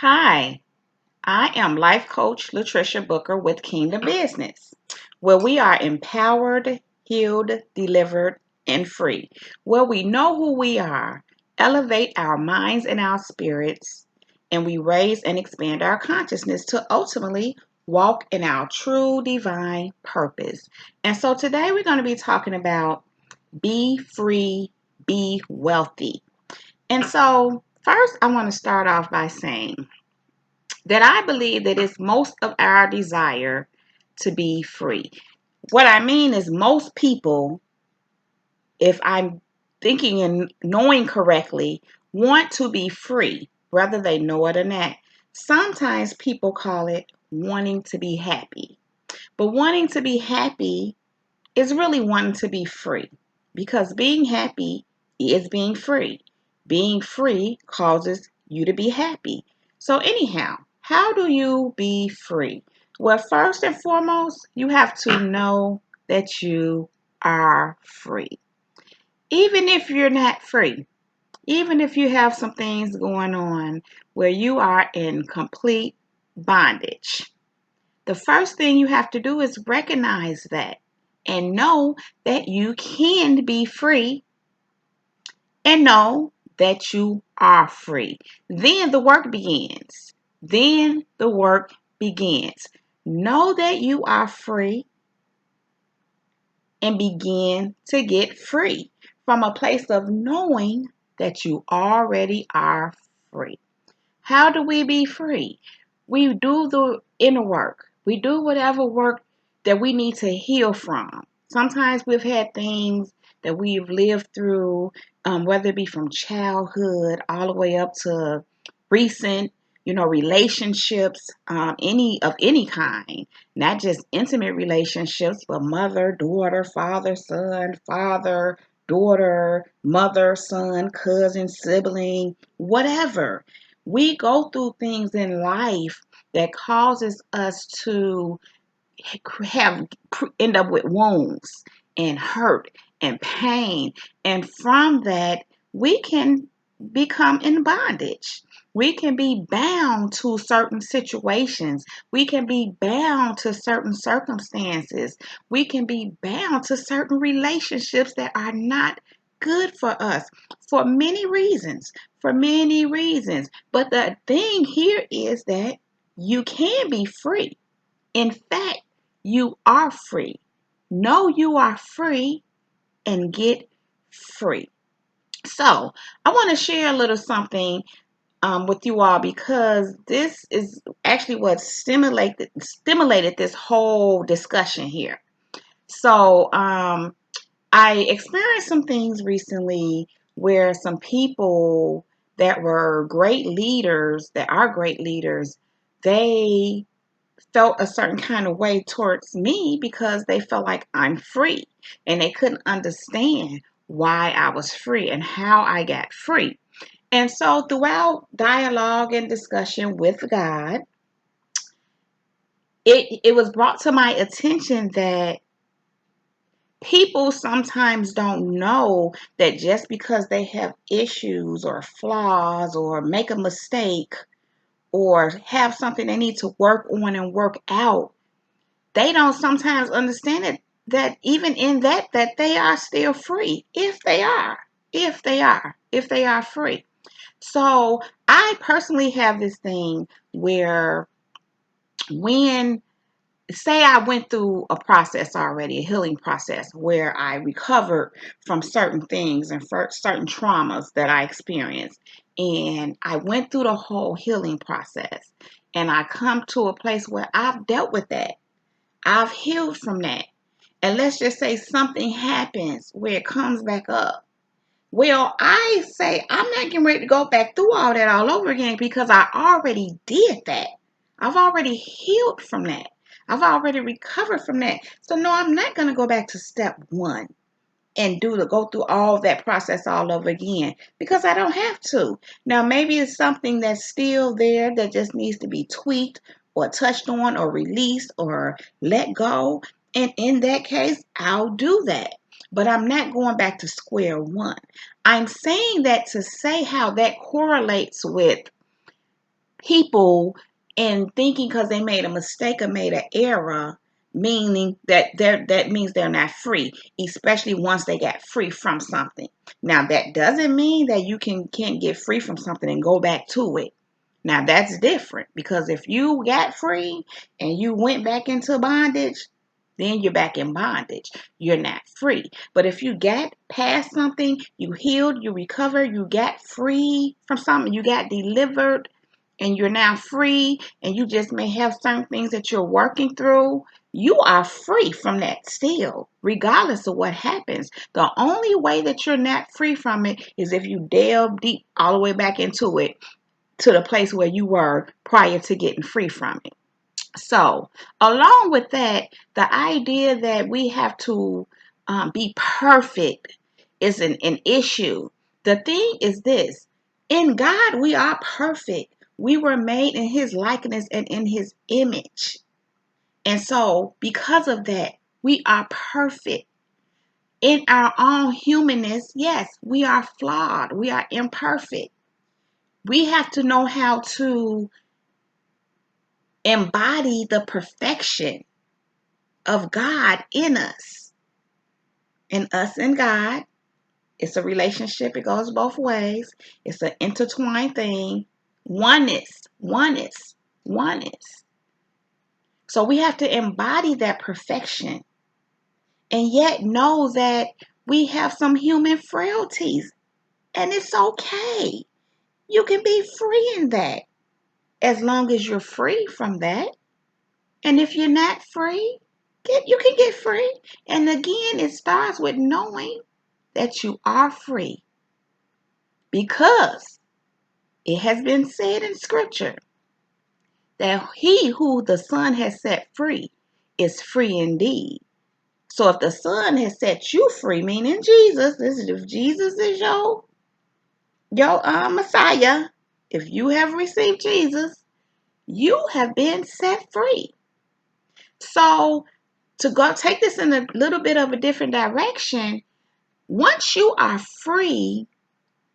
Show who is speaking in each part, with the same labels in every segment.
Speaker 1: Hi, I am life coach Latricia Booker with Kingdom Business, where we are empowered, healed, delivered, and free, where we know who we are, elevate our minds and our spirits, and we raise and expand our consciousness to ultimately walk in our true divine purpose. And so today we're going to be talking about be free, be wealthy. And so first I want to start off by saying that I believe that it's most of our desire to be free. What I mean is, most people, if I'm thinking and knowing correctly, want to be free, whether they know it or not. Sometimes people call it wanting to be happy. But wanting to be happy is really wanting to be free, because being happy is being free. Being free causes you to be happy. So, anyhow, how do you be free? Well, first and foremost, you have to know that you are free. Even if you're not free, even if you have some things going on where you are in complete bondage, the first thing you have to do is recognize that and know that you can be free and know that you are free. Then the work begins. Then the work begins. Know that you are free and begin to get free from a place of knowing that you already are free. How do we be free? We do the inner work. We do whatever work that we need to heal from. Sometimes we've had things that we've lived through, whether it be from childhood all the way up to recent, relationships, any kind, not just intimate relationships, but mother, daughter, father, daughter, mother, son, cousin, sibling, whatever. We go through things in life that causes us to have end up with wounds and hurt and pain, and from that we can become in bondage. We can be bound to certain situations. We can be bound to certain circumstances. We can be bound to certain relationships that are not good for us for many reasons. For many reasons. But the thing here is that you can be free. In fact, you are free. Know you are free and get free. So, I want to share a little something with you all, because this is actually what stimulated this whole discussion here. So, I experienced some things recently where some people that were great leaders, that are great leaders, they felt a certain kind of way towards me because they felt like I'm free, and they couldn't understand why I was free and how I got free. And so throughout dialogue and discussion with God, it was brought to my attention that people sometimes don't know that just because they have issues or flaws or make a mistake or have something they need to work on and work out, they don't sometimes understand it, that even in that they are still free, if they are free. So I personally have this thing where, when, say, I went through a process already, a healing process, where I recovered from certain things and certain traumas that I experienced, and I went through the whole healing process, and I come to a place where I've dealt with that, I've healed from that. And let's just say something happens where it comes back up. Well, I say I'm not getting ready to go back through all that all over again, because I already did that. I've already healed from that. I've already recovered from that. So no, I'm not going to go back to step one and go through all that process all over again, because I don't have to. Now, maybe it's something that's still there that just needs to be tweaked or touched on or released or let go. And in that case, I'll do that. But I'm not going back to square one. I'm saying that to say how that correlates with people in thinking because they made a mistake or made an error, meaning that means they're not free, especially once they got free from something. Now that doesn't mean that you can't get free from something and go back to it. Now that's different, because if you got free and you went back into bondage, then you're back in bondage. You're not free. But if you got past something, you healed, you recovered, you got free from something, you got delivered, and you're now free, and you just may have certain things that you're working through, you are free from that still, regardless of what happens. The only way that you're not free from it is if you delve deep all the way back into it, to the place where you were prior to getting free from it. So, along with that, the idea that we have to be perfect is an issue. The thing is this: in God, we are perfect. We were made in His likeness and in His image. And so, because of that, we are perfect. In our own humanness, yes, we are flawed. We are imperfect. We have to know how to embody the perfection of God in us. And us and God, it's a relationship. It goes both ways. It's an intertwined thing. Oneness, oneness, oneness. So we have to embody that perfection, and yet know that we have some human frailties. And it's okay. You can be free in that, as long as you're free from that. And if you're not free, you can get free. And again, it starts with knowing that you are free, because it has been said in scripture that he who the Son has set free is free indeed. So if the Son has set you free, meaning Jesus, if Jesus is your Messiah, if you have received Jesus, you have been set free. So to go take this in a little bit of a different direction, once you are free,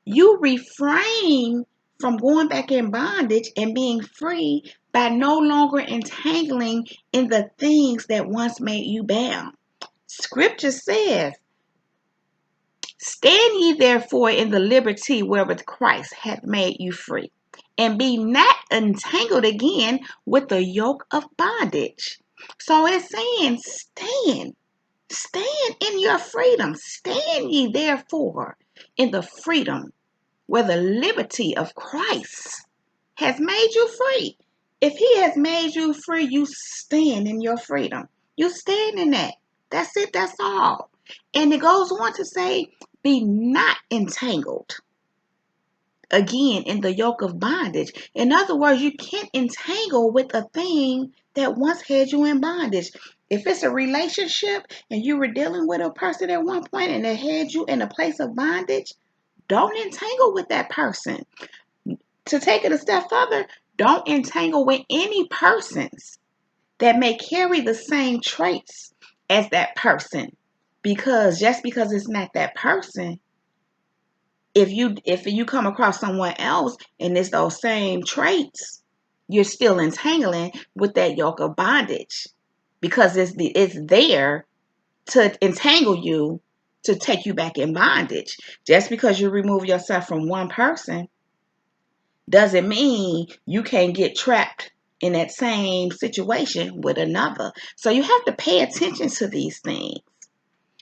Speaker 1: you refrain from going back in bondage and being free by no longer entangling in the things that once made you bound. Scripture says, "Stand ye therefore in the liberty wherewith Christ hath made you free, and be not entangled again with the yoke of bondage." So it's saying, stand in your freedom. Stand ye therefore in the freedom where the liberty of Christ has made you free. If He has made you free, you stand in your freedom. You stand in that. That's it. That's all. And it goes on to say, be not entangled again in the yoke of bondage. In other words, you can't entangle with a thing that once had you in bondage. If it's a relationship and you were dealing with a person at one point and it had you in a place of bondage, don't entangle with that person. To take it a step further, don't entangle with any persons that may carry the same traits as that person. Because just because it's not that person, if you come across someone else and it's those same traits, you're still entangling with that yoke of bondage, because it's there to entangle you, to take you back in bondage. Just because you remove yourself from one person doesn't mean you can't get trapped in that same situation with another. So you have to pay attention to these things.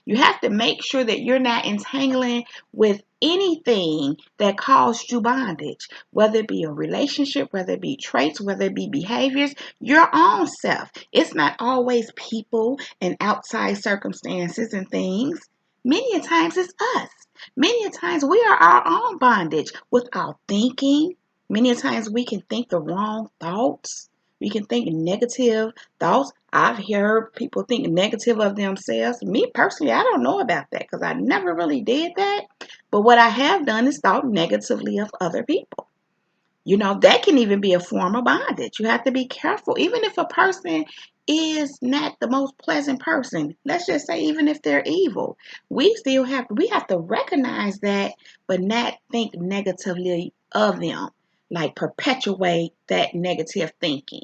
Speaker 1: You have to make sure that you're not entangling with anything that caused you bondage, whether it be a relationship, whether it be traits, whether it be behaviors, your own self. It's not always people and outside circumstances and things. Many a times it's us. Many a times we are our own bondage with our thinking. Many a times we can think the wrong thoughts. We can think negative thoughts. I've heard people think negative of themselves. Me personally, I don't know about that because I never really did that. But what I have done is thought negatively of other people. That can even be a form of bondage. You have to be careful. Even if a person is not the most pleasant person, let's just say even if they're evil, we have to recognize that, but not think negatively of them. like perpetuate that negative thinking.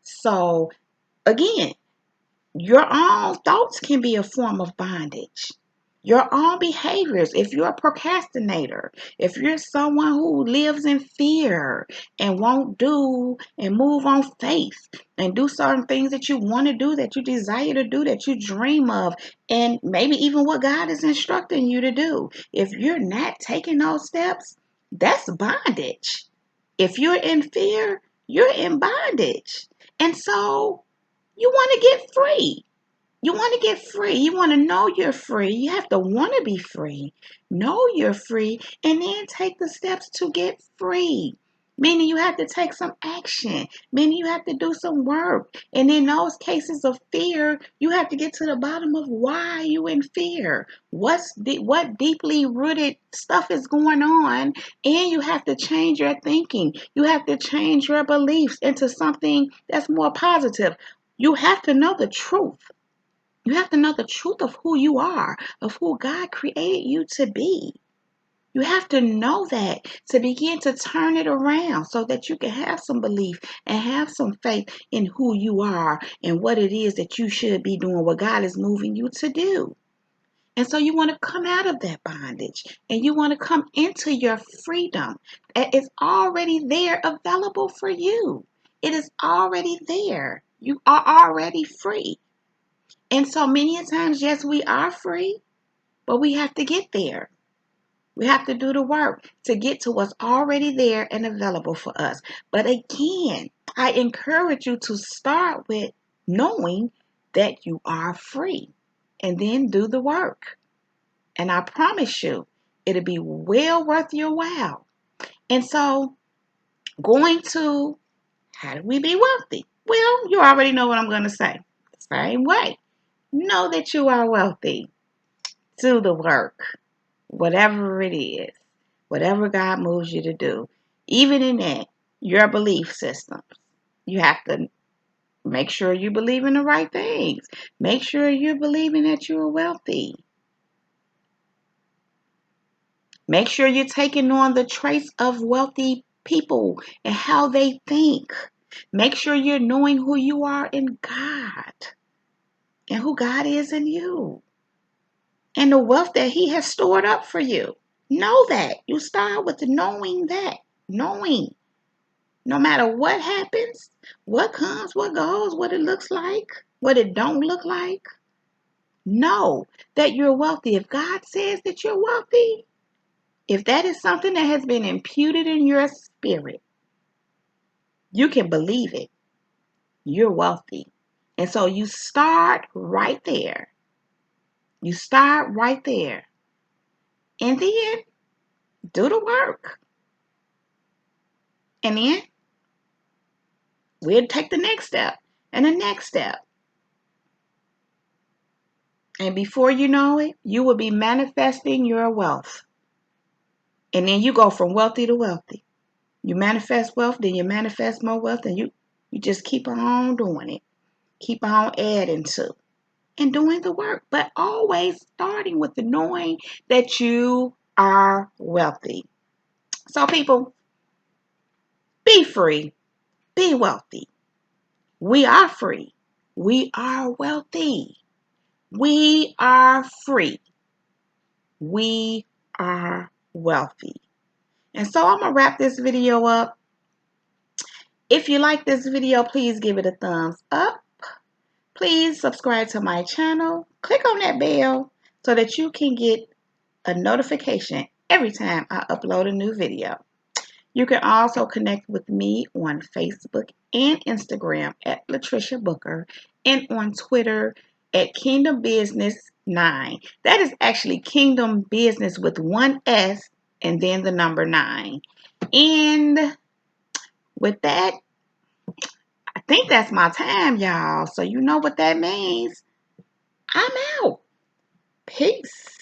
Speaker 1: So again, your own thoughts can be a form of bondage. Your own behaviors, if you're a procrastinator, if you're someone who lives in fear and won't do and move on faith and do certain things that you want to do, that you desire to do, that you dream of, and maybe even what God is instructing you to do, if you're not taking those steps, that's bondage. If you're in fear, you're in bondage. And so you want to get free. You want to get free. You want to know you're free. You have to want to be free. Know you're free and then take the steps to get free. Meaning you have to take some action. Meaning you have to do some work. And in those cases of fear, you have to get to the bottom of why you in fear. What deeply rooted stuff is going on, and you have to change your thinking. You have to change your beliefs into something that's more positive. You have to know the truth. You have to know the truth of who you are, of who God created you to be. You have to know that to begin to turn it around so that you can have some belief and have some faith in who you are and what it is that you should be doing, what God is moving you to do. And so you want to come out of that bondage and you want to come into your freedom. It's already there available for you. It is already there. You are already free. And so many a times, yes, we are free, but we have to get there. We have to do the work to get to what's already there and available for us. But again, I encourage you to start with knowing that you are free and then do the work. And I promise you, it'll be well worth your while. And so, going to how do we be wealthy? Well, you already know what I'm going to say. Same way. Know that you are wealthy. Do the work, whatever it is, whatever God moves you to do. Even in that, your belief systems, you have to make sure you believe in the right things. Make sure you're believing that you're wealthy. Make sure you're taking on the traits of wealthy people and how they think. Make sure you're knowing who you are in God and who God is in you and the wealth that He has stored up for you. Know that. You start with knowing that. Knowing. No matter what happens, what comes, what goes, what it looks like, what it don't look like. Know that you're wealthy. If God says that you're wealthy, if that is something that has been imputed in your spirit, you can believe it. You're wealthy. And so you start right there. You start right there. And then do the work. And then we'll take the next step and the next step. And before you know it, you will be manifesting your wealth. And then you go from wealthy to wealthy. You manifest wealth, then you manifest more wealth, and you just keep on doing it. Keep on adding to and doing the work. But always starting with the knowing that you are wealthy. So people, be free. Be wealthy. We are free. We are wealthy. We are free. We are wealthy. And so I'm going to wrap this video up. If you like this video, please give it a thumbs up. Please subscribe to my channel. Click on that bell so that you can get a notification every time I upload a new video. You can also connect with me on Facebook and Instagram at Latricia Booker and on Twitter at Kingdom Business 9. That is actually Kingdom Business with one S and then the number 9. And with that, I think that's my time, y'all. So you know what that means. I'm out. Peace.